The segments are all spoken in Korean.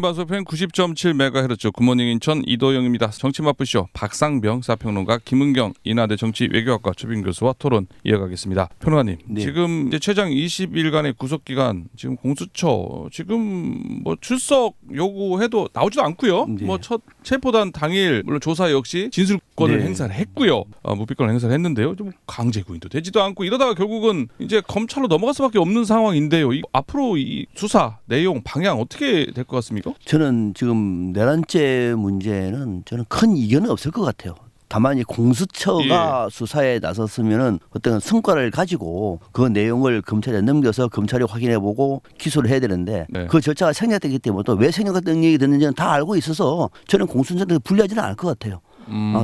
방송편 90.7MHz 굿모닝 인천 이도영입니다. 정치 맛보시오. 박상병 사평론가, 김은경 인하대 정치 외교학과 초빙 교수와 토론 이어가겠습니다. 평론가님, 네. 지금 이제 최장 20일간의 구속 기간, 지금 공수처 지금 뭐 출석 요구해도 나오지도 않고요. 네. 뭐 첫 체포단 당일 물론 조사 역시 진술권을 네. 행사를 했고요. 무비권을 행사를 했는데요. 좀 강제 구인도 되지도 않고 이러다가 결국은 이제 검찰로 넘어갈 수밖에 없는 상황인데요. 앞으로 이 수사 내용 방향 어떻게 될 것 같습니까? 저는 지금 내란죄 문제는 저는 큰 이견은 없을 것 같아요. 다만 이 공수처가 수사에 나섰으면은 어떤 성과를 가지고 그 내용을 검찰에 넘겨서 검찰이 확인해보고 기소를 해야 되는데 네. 그 절차가 생략되기 때문에 또 왜 생략이 됐는지는 다 알고 있어서 저는 공수처한테 불리하지는 않을 것 같아요.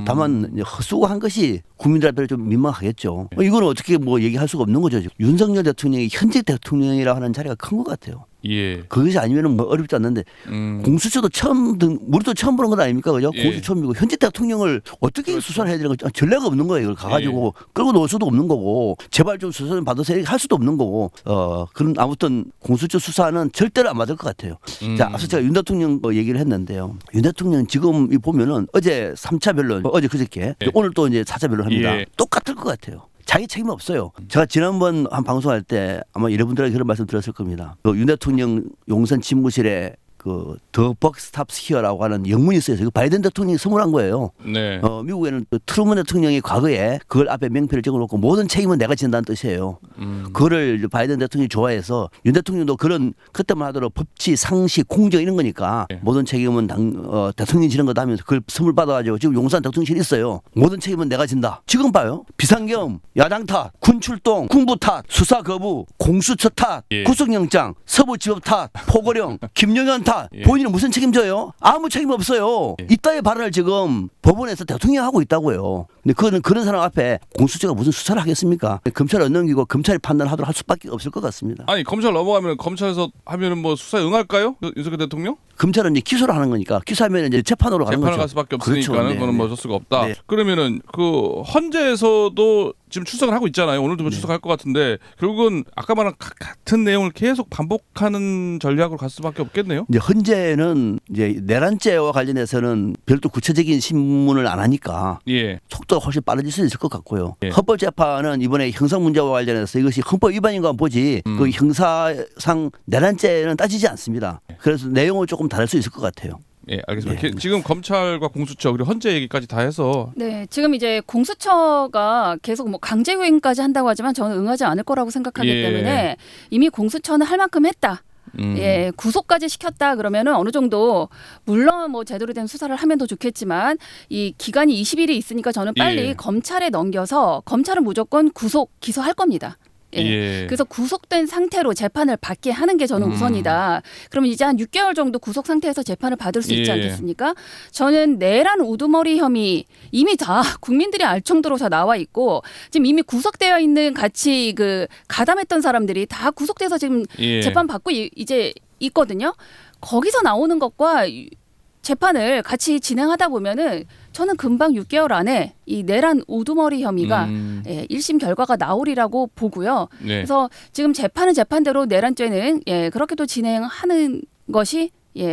다만 이제 헛수고한 것이 국민들 앞에 좀 민망하겠죠. 이거는 어떻게 뭐 얘기할 수가 없는 거죠. 윤석열 대통령이 현재 대통령이라 하는 자리가 큰 것 같아요. 예. 그것이 아니면은 뭐 어렵지 않는데 공수처도 우리도 처음 보는 건 아닙니까, 그죠? 예. 공수 처음이고 현재 대통령을 어떻게 그렇죠. 수사를 해야 되는 거죠? 전례가 없는 거예요. 이걸 가가지고 끌고 놓을 수도 없는 거고, 제발 좀 수사 좀 받으세요 할 수도 없는 거고, 그런 아무튼 공수처 수사는 절대로 안 맞을 것 같아요. 자, 앞서 제가 윤 대통령 얘기를 했는데요. 윤 대통령 지금 보면은 어제 3차 변론, 어제 그저께 예. 오늘 또 이제 4차 변론 합니다. 예. 똑같을 것 같아요. 자기 책임 없어요. 제가 지난번 한 방송할 때 아마 여러분들에게 그런 말씀 드렸을 겁니다. 윤 대통령 용산 집무실에 그 더 벅스탑 히어라고 하는 영문이 있어요. 이거 바이든 대통령이 선물한 거예요. 네. 미국에는 트루먼 대통령이 과거에 그걸 앞에 명패를 적어놓고 모든 책임은 내가 진다는 뜻이에요. 그거를 바이든 대통령이 좋아해서 윤 대통령도 그런 그때만 하도록 법치, 상식, 공정 이런 거니까 네. 모든 책임은 대통령이 지는 거다 하면서 그걸 선물 받아가지고 지금 용산 대통령실이 있어요. 모든 책임은 내가 진다. 지금 봐요. 비상계엄, 야당 탓, 군 출동, 군부 탓, 수사 거부, 공수처 탓, 예. 구속영장, 서부지법 탓, 포고령, 김용현 탓. 예. 본인은 무슨 책임져요? 아무 책임 없어요. 예. 이따의 발언을 지금 법원에서 대통령이 하고 있다고요. 근데 그런 사람 앞에 공수처가 무슨 수사를 하겠습니까? 검찰을 넘기고 검찰이 판단하도록 할 수밖에 없을 것 같습니다. 아니 검찰 넘어가면 검찰에서 하면은 뭐 수사에 응할까요? 윤석열 대통령? 검찰은 이제 기소를 하는 거니까 기소하면 이제 재판으로 가는 재판을 거죠. 갈 수밖에 없으니까는 그렇죠. 네, 그거는 뭐 어쩔 수가 없다. 네. 그러면은 그 헌재에서도 지금 출석을 하고 있잖아요. 오늘도 뭐 네. 출석할 것 같은데 결국은 아까 말한 같은 내용을 계속 반복하는 전략으로 갈 수밖에 없겠네요. 이제 헌재는 이제 내란죄와 관련해서는 별도 구체적인 신문을 안 하니까 예. 속도가 훨씬 빠르질 수 있을 것 같고요. 예. 헌법재판은 이번에 형성 문제와 관련해서 이것이 헌법 위반인가 보지 그 형사상 내란죄는 따지지 않습니다. 그래서 내용은 조금 다를 수 있을 것 같아요. 예, 알겠습니다. 네. 지금 검찰과 공수처 그리고 헌재 얘기까지 다 해서 네, 지금 이제 공수처가 계속 뭐 강제구인까지 한다고 하지만 저는 응하지 않을 거라고 생각하기 예. 때문에 이미 공수처는 할 만큼 했다. 예, 구속까지 시켰다 그러면은 어느 정도 물론 뭐 제대로 된 수사를 하면 더 좋겠지만 이 기간이 20일이 있으니까 저는 빨리 예. 검찰에 넘겨서 검찰은 무조건 구속 기소할 겁니다. 예. 예. 그래서 구속된 상태로 재판을 받게 하는 게 저는 우선이다. 그러면 이제 한 6개월 정도 구속 상태에서 재판을 받을 수 있지 예. 않겠습니까? 저는 내란 우두머리 혐의 이미 다 국민들이 알 정도로 다 나와 있고 지금 이미 구속되어 있는 같이 그 가담했던 사람들이 다 구속돼서 지금 예. 재판 받고 이제 있거든요. 거기서 나오는 것과 재판을 같이 진행하다 보면은 저는 금방 6개월 안에 이 내란 우두머리 혐의가 1심 결과가 나오리라고 보고요. 네. 그래서 지금 재판은 재판대로 내란죄는 그렇게 또 진행하는 것이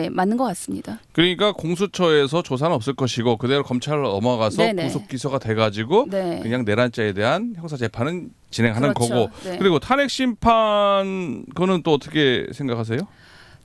맞는 것 같습니다. 그러니까 공수처에서 조사는 없을 것이고 그대로 검찰로 넘어가서 네네. 구속 기소가 돼가지고 네. 그냥 내란죄에 대한 형사 재판은 진행하는 그렇죠. 거고 네. 그리고 탄핵 심판 그거는 또 어떻게 생각하세요?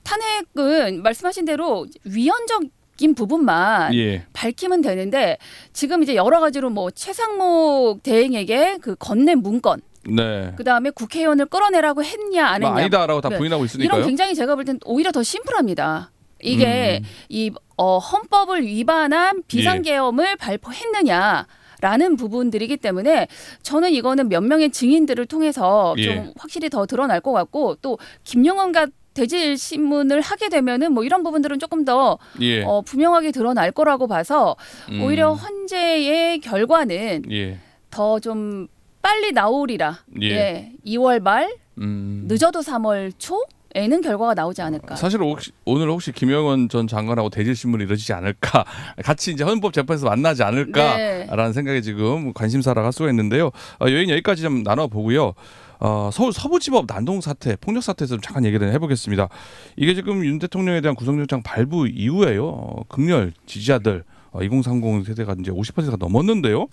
탄핵은 말씀하신 대로 위헌적인 부분만 예. 밝히면 되는데 지금 이제 여러 가지로 뭐 최상목 대행에게 그 건넨 문건 네. 그다음에 국회의원을 끌어내라고 했냐 안 뭐 했냐 아니다라고 다 네. 부인하고 있으니까요. 이런 굉장히 제가 볼 땐 오히려 더 심플합니다. 이게 이 헌법을 위반한 비상계엄을 발표했느냐 라는 부분들이기 때문에 저는 이거는 몇 명의 증인들을 통해서 예. 좀 확실히 더 드러날 것 같고 또 김영헌과 대질 신문을 하게 되면은 뭐 이런 부분들은 조금 더 예. 분명하게 드러날 거라고 봐서 오히려 헌재의 결과는 예. 더 좀 빨리 나오리라. 예. 2월 말 음. 늦어도 3월 초 에는 결과가 나오지 않을까. 사실 오늘 혹시 김영원 전 장관하고 대질신문이 이루어지지 않을까, 같이 이제 헌법재판에서 만나지 않을까라는 생각에 지금 관심사를 할 수가 있는데요. 여행 여기까지 좀 나눠보고요. 서울 서부지법 난동 사태, 폭력 사태에서 좀 잠깐 얘기를 해보겠습니다. 이게 지금 윤 대통령에 대한 구속영장 발부 이후에요. 극렬 지지자들 2030 세대가 이제 50%가 넘었는데요.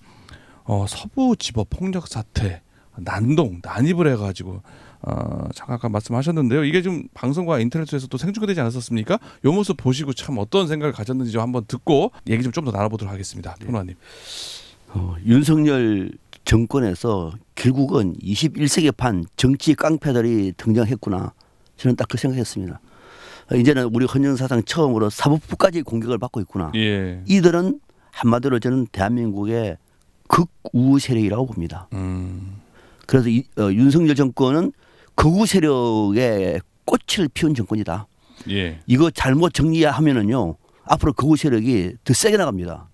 서부지법 폭력 사태, 난입을 해가지고 잠깐 아까 말씀하셨는데요. 이게 좀 방송과 인터넷에서 또 생중계 되지 않았었습니까? 요 모습 보시고 참 어떤 생각을 가졌는지 좀 한번 듣고 얘기 좀 더 나눠보도록 하겠습니다. 변호사님. 윤석열 정권에서 결국은 21세기 판 정치 깡패들이 등장했구나. 저는 딱 그 생각했습니다. 이제는 우리 헌정사상 처음으로 사법부까지 공격을 받고 있구나. 예. 이들은 한마디로 저는 대한민국의 극우 세력이라고 봅니다. 그래서 윤석열 정권은 극우 세력의 꽃을 피운 정권이다. 예. 이거 잘못 정리하면은요 앞으로 극우 세력이 더 세게 나갑니다.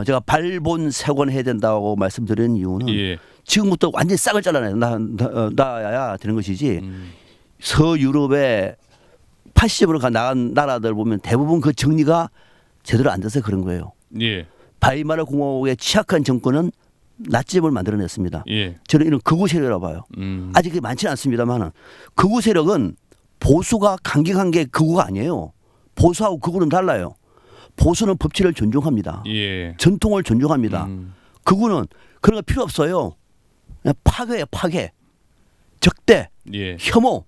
제가 발본색원해야 된다고 말씀드리는 이유는 예. 지금부터 완전히 싹을 잘라내야 나야 되는 것이지. 서유럽의 80으로 나간 나라들 보면 대부분 그 정리가 제대로 안 돼서 그런 거예요. 예. 바이마르 공화국의 취약한 정권은 나치즘을 만들어냈습니다. 예. 저는 이런 극우 세력이라고 봐요. 아직 그게 많지는 않습니다만 극우 세력은 보수가 강경한 게 극우가 아니에요. 보수하고 극우는 달라요. 보수는 법치를 존중합니다. 예. 전통을 존중합니다. 극우는 그런 거 필요 없어요. 그냥 파괴예요. 파괴. 적대. 예. 혐오.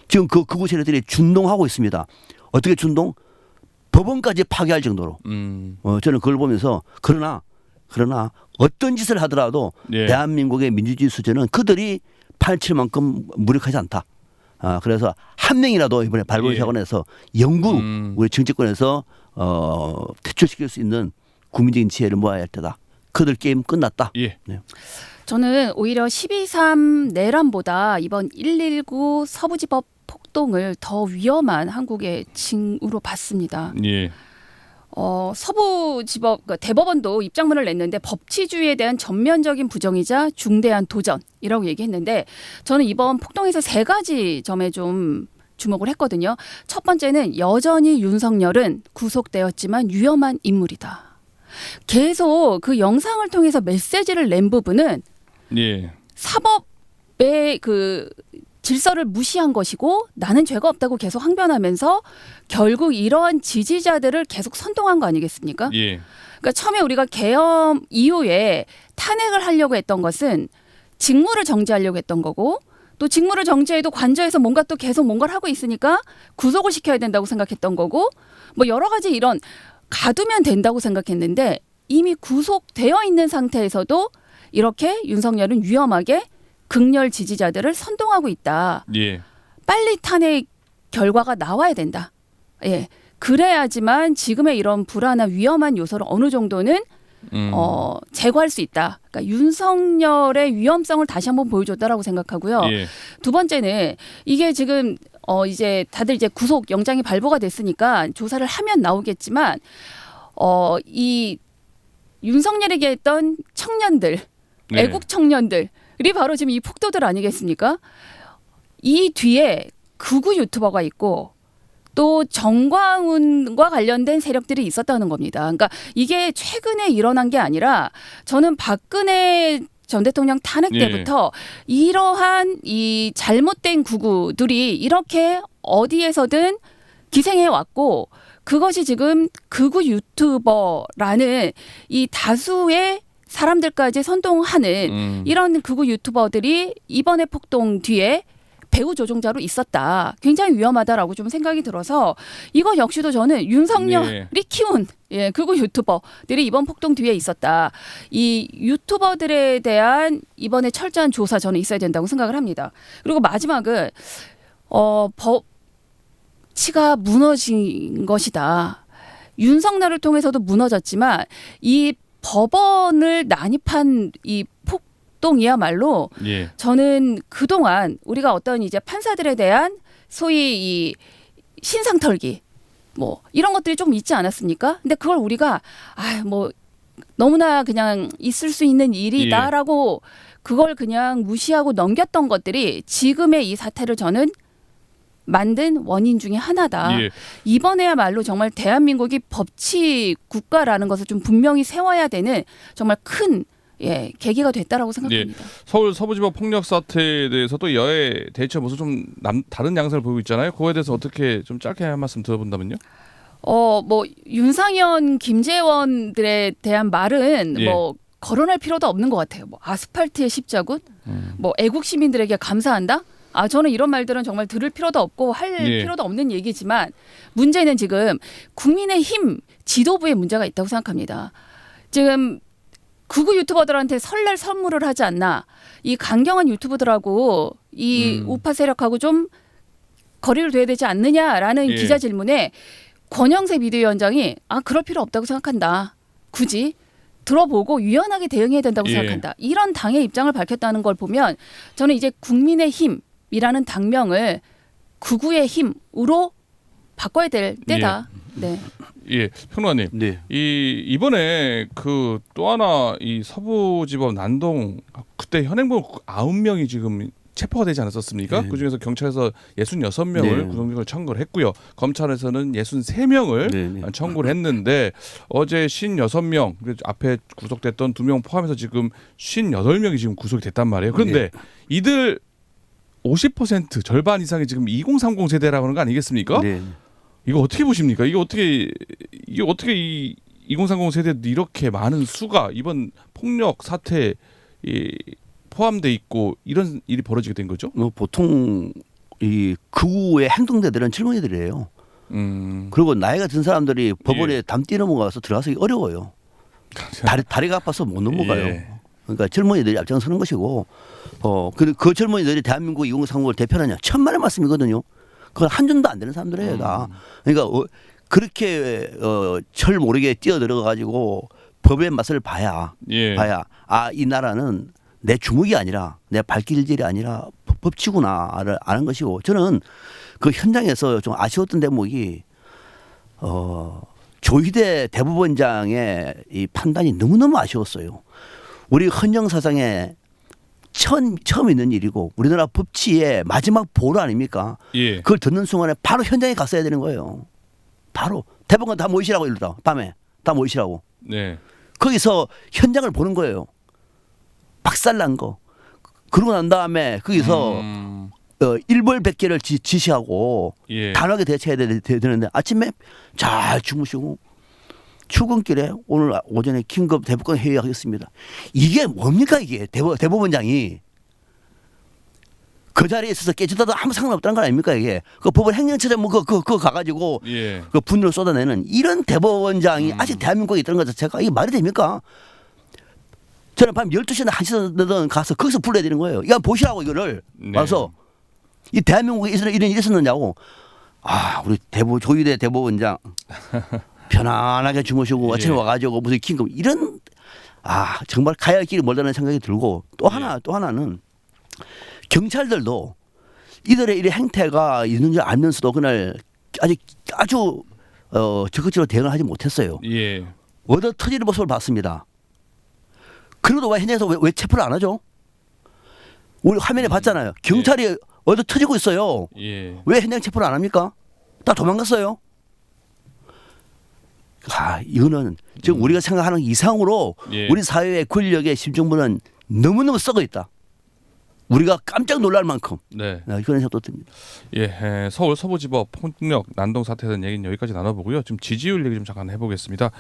지금 그 극우 세력들이 준동하고 있습니다. 어떻게 준동? 법원까지 파괴할 정도로. 저는 그걸 보면서 그러나 어떤 짓을 하더라도 예. 대한민국의 민주주의 수준은 그들이 파헤칠 무력하지 않다. 그래서 한 명이라도 이번에 발본사건에서 영구 우리 정치권에서 퇴출시킬 수 있는 국민적인 지혜를 모아야 할 때다. 그들 게임 끝났다. 예. 네. 저는 오히려 12.3 내란보다 이번 119 서부지법 폭동을 더 위험한 한국의 징후로 봤습니다. 예. 서부지법 그러니까 대법원도 입장문을 냈는데 법치주의에 대한 전면적인 부정이자 중대한 도전이라고 얘기했는데 저는 이번 폭동에서 세 가지 점에 좀 주목을 했거든요. 첫 번째는 여전히 윤석열은 구속되었지만 위험한 인물이다. 계속 그 영상을 통해서 메시지를 낸 부분은 예. 사법의 그 질서를 무시한 것이고 나는 죄가 없다고 계속 항변하면서 결국 이러한 지지자들을 계속 선동한 거 아니겠습니까? 예. 그러니까 처음에 우리가 계엄 이후에 탄핵을 하려고 했던 것은 직무를 정지하려고 했던 거고 또 직무를 정지해도 관저에서 뭔가 또 계속 뭔가를 하고 있으니까 구속을 시켜야 된다고 생각했던 거고 뭐 여러 가지 이런 가두면 된다고 생각했는데 이미 구속되어 있는 상태에서도 이렇게 윤석열은 위험하게 극렬 지지자들을 선동하고 있다. 예. 빨리 탄핵 결과가 나와야 된다. 예. 그래야지만 지금의 이런 불안한 위험한 요소를 어느 정도는 제거할 수 있다. 그러니까 윤석열의 위험성을 다시 한번 보여줬다라고 생각하고요. 예. 두 번째는 이게 지금 이제 다들 이제 구속 영장이 발부가 됐으니까 조사를 하면 나오겠지만 이 윤석열에게 했던 청년들, 네. 애국 청년들이 바로 지금 이 폭도들 아니겠습니까? 이 뒤에 극우 유튜버가 있고 또 정광훈과 관련된 세력들이 있었다는 겁니다. 그러니까 이게 최근에 일어난 게 아니라 저는 박근혜 전 대통령 탄핵 때부터 이러한 이 잘못된 극우들이 이렇게 어디에서든 기생해 왔고 그것이 지금 극우 유튜버라는 이 다수의 사람들까지 선동하는 이런 극우 유튜버들이 이번에 폭동 뒤에 배후 조종자로 있었다. 굉장히 위험하다라고 좀 생각이 들어서 이거 역시도 저는 윤석열이 키운 극우 유튜버들이 이번 폭동 뒤에 있었다. 이 유튜버들에 대한 이번에 철저한 조사 저는 있어야 된다고 생각을 합니다. 그리고 마지막은 법치가 무너진 것이다. 윤석열을 통해서도 무너졌지만 이 법원을 난입한 이 폭동이야말로 저는 그동안 우리가 어떤 이제 판사들에 대한 소위 이 신상털기 뭐 이런 것들이 좀 있지 않았습니까? 근데 그걸 우리가 뭐 너무나 그냥 있을 수 있는 일이다라고 그걸 그냥 무시하고 넘겼던 것들이 지금의 이 사태를 저는 만든 원인 중에 하나다. 예. 이번에야말로 정말 대한민국이 법치 국가라는 것을 좀 분명히 세워야 되는 정말 큰 계기가 됐다라고 생각합니다. 서울 서부지법 폭력 사태에 대해서도 여야 대처 모습 좀 다른 양상을 보이고 있잖아요. 그거에 대해서 어떻게 좀 짧게 한 말씀 들어본다면요? 뭐 윤상현, 김재원들에 대한 말은 예. 뭐 거론할 필요도 없는 것 같아요. 뭐 아스팔트의 십자군, 뭐 애국 시민들에게 감사한다. 저는 이런 말들은 정말 들을 필요도 없고 할 필요도 없는 얘기지만 문제는 지금 국민의힘 지도부에 문제가 있다고 생각합니다. 지금 극우 유튜버들한테 설날 선물을 하지 않나. 이 강경한 유튜버들하고 이 우파 세력하고 좀 거리를 둬야 되지 않느냐라는 기자 질문에 권영세 비대위원장이 그럴 필요 없다고 생각한다. 굳이 들어보고 유연하게 대응해야 된다고 생각한다. 이런 당의 입장을 밝혔다는 걸 보면 저는 이제 국민의힘이라는 당명을 극우의 힘으로 바꿔야 될 때다. 네. 예, 평론가님. 네. 이번에 그 또 하나 이 서부지법 난동 그때 현행범 9명이 지금 체포가 되지 않았었습니까? 네. 그중에서 경찰에서 66명을 네. 구속영장을 청구를 했고요. 검찰에서는 63명을 네. 청구를 했는데 어제 56명 앞에 구속됐던 2명 포함해서 지금 58명이 지금 구속이 됐단 말이에요. 그런데 이들 50% 절반 이상이 지금 2030 세대라고 하는 거 아니겠습니까? 네. 이거 어떻게 보십니까? 이게 어떻게 이 2030 세대도 이렇게 많은 수가 이번 폭력 사태에 포함돼 있고 이런 일이 벌어지게 된 거죠? 보통 이 극우의 행동대들은 젊은이들이에요. 그리고 나이가 든 사람들이 법원에 담 뛰어넘어가서 들어가기 어려워요. 다리가 아파서 못 넘어가요. 그러니까 젊은이들이 앞장서는 것이고 그 젊은이들이 대한민국 2030을 대표하느냐 천만의 말씀이거든요. 그건 한 줌도 안 되는 사람들이에요 다. 그러니까 그렇게 철 모르게 뛰어들어 가지고 법의 맛을 봐야 이 나라는 내 주먹이 아니라 내 발길질이 아니라 법치구나를 아는 것이고 저는 그 현장에서 좀 아쉬웠던 대목이 조희대 대법원장의 이 판단이 너무너무 아쉬웠어요. 우리 헌정 사상에 처음 있는 일이고 우리나라 법치의 마지막 보루 아닙니까? 그걸 듣는 순간에 바로 현장에 갔어야 되는 거예요. 바로 대법관 다 모이시라고 이러다 밤에 다 모이시라고. 네. 거기서 현장을 보는 거예요. 박살난 거. 그러고 난 다음에 거기서 일벌백계를 지시하고 단호하게 대처해야 되는데 아침에 잘 주무시고 출근길에 오늘 오전에 긴급 대법관 회의하겠습니다. 이게 뭡니까 이게 대법원장이 그 자리에 있어서 깨지다도 아무 상관없다는 거 아닙니까 이게 그 법원 행정처장 그거 가가지고 그 분노를 쏟아내는 이런 대법원장이 아직 대한민국에 있다는 것 자체가 이게 말이 됩니까? 저는 밤 12시나 1시든 가서 거기서 불러야 되는 거예요. 이거 보시라고 이거를 와서 이 대한민국에 이런 일이 있었느냐고. 우리 조희대 대법원장 편안하게 주무시고 아침에 와가지고 무슨 긴급 이런 정말 가야 할 길이 멀다는 생각이 들고 또 하나는 경찰들도 이들의 이 행태가 있는 줄 알면서도 그날 아주 적극적으로 대응을 하지 못했어요. 얻어 터지는 모습을 봤습니다. 그래도 왜 현장에서 왜 체포를 안 하죠? 우리 화면에 봤잖아요. 경찰이 얻어 터지고 있어요. 왜 현장 체포를 안 합니까? 다 도망갔어요. 이거는 지금 우리가 생각하는 이상으로 우리 사회의 권력의 심정부는 너무너무 썩어 있다. 우리가 깜짝 놀랄 만큼 그런 생각도 듭니다. 서울 서부지법 폭력 난동 사태에 대한 얘기는 여기까지 나눠보고요. 지금 지지율 얘기 좀 잠깐 해보겠습니다.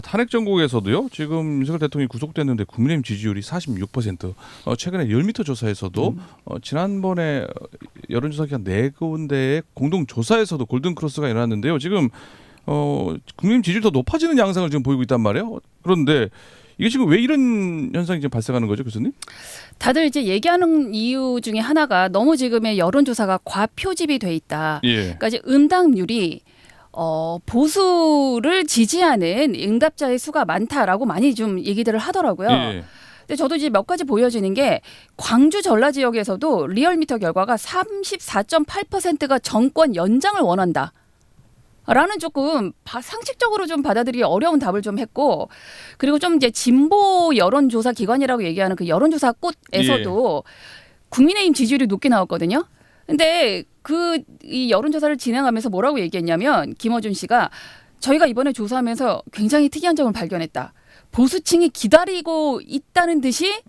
탄핵 정국에서도요. 지금 윤석열 대통령이 구속됐는데 국민의힘 지지율이 46%. 최근에 열미터 조사에서도 지난번에 여론조사 기관 4군데의 공동조사에서도 골든크로스가 일어났는데요. 지금 국민의힘 지지율이 더 높아지는 양상을 지금 보이고 있단 말이에요. 그런데 이게 지금 왜 이런 현상이 지금 발생하는 거죠, 교수님? 다들 이제 얘기하는 이유 중에 하나가 너무 지금의 여론조사가 과표집이 돼 있다. 그러니까 이제 응답률이 보수를 지지하는 응답자의 수가 많다라고 많이 좀 얘기들을 하더라고요. 근데 저도 이제 몇 가지 보여지는 게 광주 전라 지역에서도 리얼미터 결과가 34.8%가 정권 연장을 원한다. 라는 조금 상식적으로 좀 받아들이기 어려운 답을 좀 했고 그리고 좀 이제 진보 여론조사 기관이라고 얘기하는 그 여론조사 꽃에서도 국민의힘 지지율이 높게 나왔거든요. 근데 이 여론조사를 진행하면서 뭐라고 얘기했냐면 김어준 씨가 저희가 이번에 조사하면서 굉장히 특이한 점을 발견했다. 보수층이 기다리고 있다는 듯이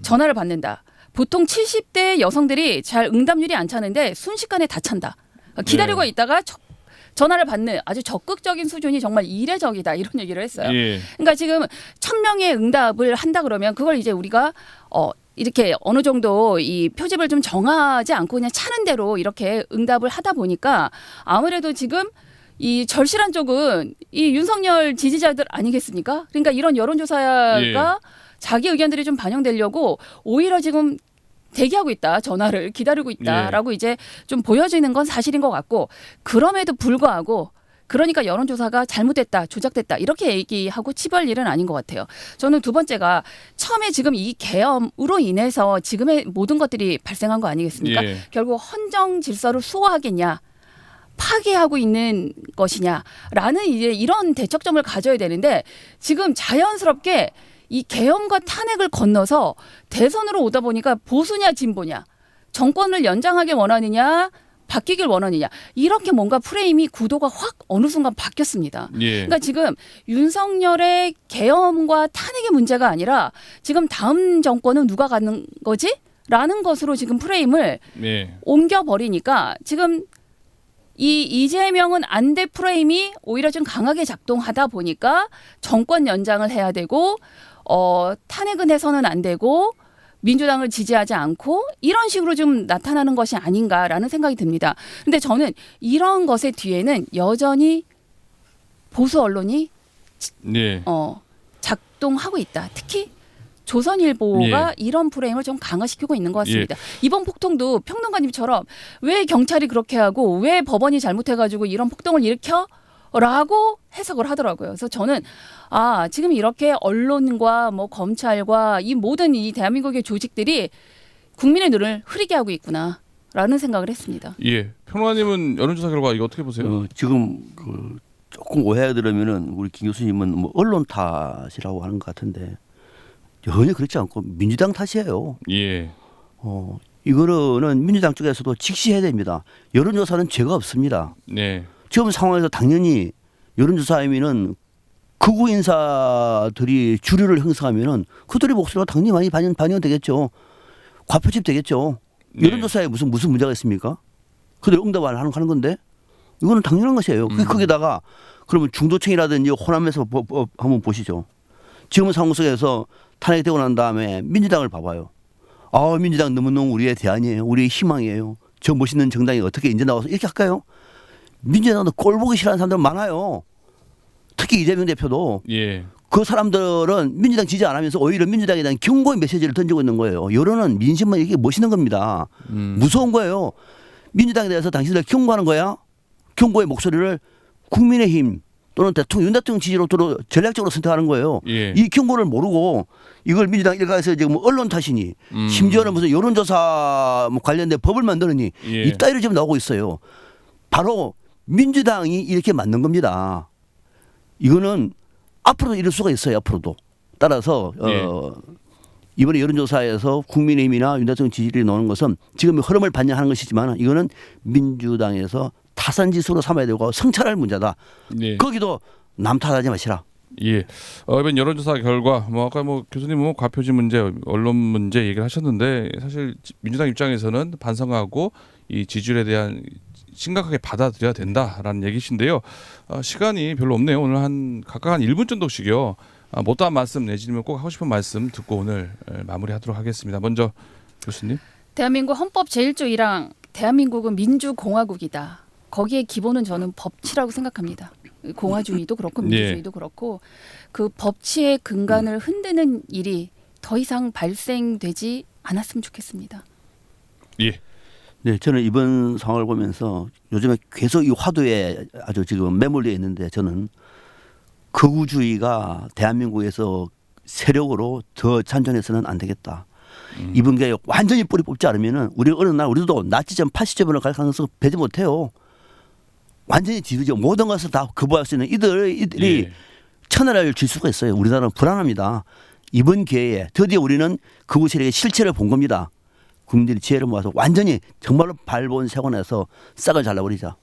전화를 받는다. 보통 70대 여성들이 잘 응답률이 안 차는데 순식간에 다 찬다. 기다리고 네. 있다가 전화를 받는 아주 적극적인 수준이 정말 이례적이다 이런 얘기를 했어요. 예. 그러니까 지금 1,000명의 응답을 한다 그러면 그걸 이제 우리가 이렇게 어느 정도 이 표집을 좀 정하지 않고 그냥 차는 대로 이렇게 응답을 하다 보니까 아무래도 지금 이 절실한 쪽은 이 윤석열 지지자들 아니겠습니까? 그러니까 이런 여론조사가 예. 자기 의견들이 좀 반영되려고 오히려 지금 대기하고 있다. 전화를 기다리고 있다라고 이제 좀 보여지는 건 사실인 것 같고 그럼에도 불구하고 그러니까 여론조사가 잘못됐다, 조작됐다 이렇게 얘기하고 치부할 일은 아닌 것 같아요. 저는 두 번째가 처음에 지금 이 계엄으로 인해서 지금의 모든 것들이 발생한 거 아니겠습니까? 예. 결국 헌정 질서를 수호하겠냐. 파괴하고 있는 것이냐라는 이제 이런 대척점을 가져야 되는데 지금 자연스럽게 이 계엄과 탄핵을 건너서 대선으로 오다 보니까 보수냐 진보냐 정권을 연장하게 원하느냐 바뀌길 원하느냐 이렇게 뭔가 프레임이 구도가 확 어느 순간 바뀌었습니다. 예. 그러니까 지금 윤석열의 계엄과 탄핵의 문제가 아니라 지금 다음 정권은 누가 가는 거지? 라는 것으로 지금 프레임을 예. 옮겨버리니까 지금 이 이재명은 안돼 프레임이 오히려 좀 강하게 작동하다 보니까 정권 연장을 해야 되고 탄핵은 해서는 안 되고 민주당을 지지하지 않고 이런 식으로 좀 나타나는 것이 아닌가라는 생각이 듭니다. 근데 저는 이런 것의 뒤에는 여전히 보수 언론이 예. 작동하고 있다. 특히 조선일보가 이런 프레임을 좀 강화시키고 있는 것 같습니다. 이번 폭동도 평론가님처럼 왜 경찰이 그렇게 하고 왜 법원이 잘못해가지고 이런 폭동을 일으켜? 라고 해석을 하더라고요. 그래서 저는 지금 이렇게 언론과 뭐 검찰과 이 모든 이 대한민국의 조직들이 국민의 눈을 흐리게 하고 있구나라는 생각을 했습니다. 예. 평론가님은 여론조사 결과 이거 어떻게 보세요? 지금 조금 오해가 들으면은 우리 김 교수님은 뭐 언론 탓이라고 하는 것 같은데 전혀 그렇지 않고 민주당 탓이에요. 예. 이거는 민주당 쪽에서도 직시해야 됩니다. 여론조사는 죄가 없습니다. 네. 지금 상황에서 당연히 여론조사하면은 극우 인사들이 주류를 형성하면은 그들의 목소리가 당연히 많이 반영되겠죠. 과표집 되겠죠. 네. 여론조사에 무슨 문제가 있습니까? 그들 응답 안 하는 건데 이거는 당연한 것이에요. 거기다가 그러면 중도층이라든지 호남에서 한번 보시죠. 지금 상황 속에서 탄핵되고 난 다음에 민주당을 봐봐요. 민주당 너무너무 우리의 대안이에요. 우리의 희망이에요. 저 멋있는 정당이 어떻게 이제 나와서 이렇게 할까요? 민주당도 꼴 보기 싫어하는 사람들 많아요. 특히 이재명 대표도. 예. 그 사람들은 민주당 지지 안 하면서 오히려 민주당에 대한 경고의 메시지를 던지고 있는 거예요. 여론은 민심은 이게 멋있는 겁니다. 무서운 거예요. 민주당에 대해서 당신들 경고하는 거야. 경고의 목소리를 국민의힘 또는 윤 대통령 지지로 전략적으로 선택하는 거예요. 예. 이 경고를 모르고 이걸 민주당 일각에서 지금 언론 탓이니 심지어는 무슨 여론조사 관련된 법을 만드느니 예. 이따위로 지금 나오고 있어요. 바로 민주당이 이렇게 만든 겁니다. 이거는 앞으로도 이럴 수가 있어요. 앞으로도. 따라서 이번에 여론조사에서 국민의힘이나 윤 대통령 지지율이 나오는 것은 지금 흐름을 반영하는 것이지만 이거는 민주당에서 타산지수로 삼아야 되고 성찰할 문제다. 네. 거기도 남 탓하지 마시라. 예. 이번 여론조사 결과 아까 교수님 과표지 문제, 언론 문제 얘기를 하셨는데 사실 민주당 입장에서는 반성하고 이 지지율에 대한 심각하게 받아들여야 된다라는 얘기신데요. 시간이 별로 없네요. 오늘 각각 한 1분 정도씩요. 못다한 말씀 내지면 꼭 하고 싶은 말씀 듣고 오늘 마무리하도록 하겠습니다. 먼저 교수님. 대한민국 헌법 제1조 1항 대한민국은 민주공화국이다. 거기에 기본은 저는 법치라고 생각합니다. 공화주의도 그렇고 민주주의도 그렇고 그 법치의 근간을 흔드는 일이 더 이상 발생되지 않았으면 좋겠습니다. 예. 네, 저는 이번 상황을 보면서 요즘에 계속 이 화두에 아주 지금 매몰되어 있는데 저는 극우주의가 대한민국에서 세력으로 더 잔존해서는 안 되겠다. 이번 게 완전히 뿌리 뽑지 않으면은 우리 어느 날 우리도 나치점 파시점으로 갈 가능성 배제 못해요. 완전히 뒤지죠. 모든 것을 다 거부할 수 있는 이들이 예. 천하를 줄 수가 있어요. 우리나라는 불안합니다. 이번 기회에 드디어 우리는 극우 세력의 실체를 본 겁니다. 국민들이 지혜를 모아서 완전히 정말로 발본 세고 나서 싹을 잘라버리자.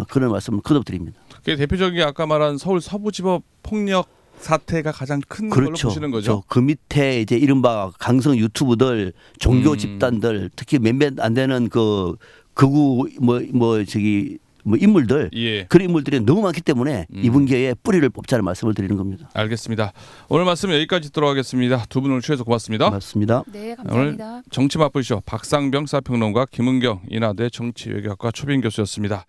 그런 말씀을 거듭 드립니다. 그게 대표적인 아까 말한 서울 서부지법 폭력 사태가 가장 큰 걸로 그렇죠. 보시는 거죠. 그 밑에 이제 이른바 강성 유튜브들, 종교 음. 집단들, 특히 몇몇 안 되는 그 극우 인물들, 예. 그런 인물들이 너무 많기 때문에 이분계의 뿌리를 뽑자는 말씀을 드리는 겁니다. 알겠습니다. 오늘 말씀 여기까지 듣도록 하겠습니다. 두 분 오늘 취해서 고맙습니다. 맞습니다. 네, 감사합니다. 오늘 정치 맛보시죠. 박상병 사평론가 김은경 인하대 정치외교학과 초빙 교수였습니다.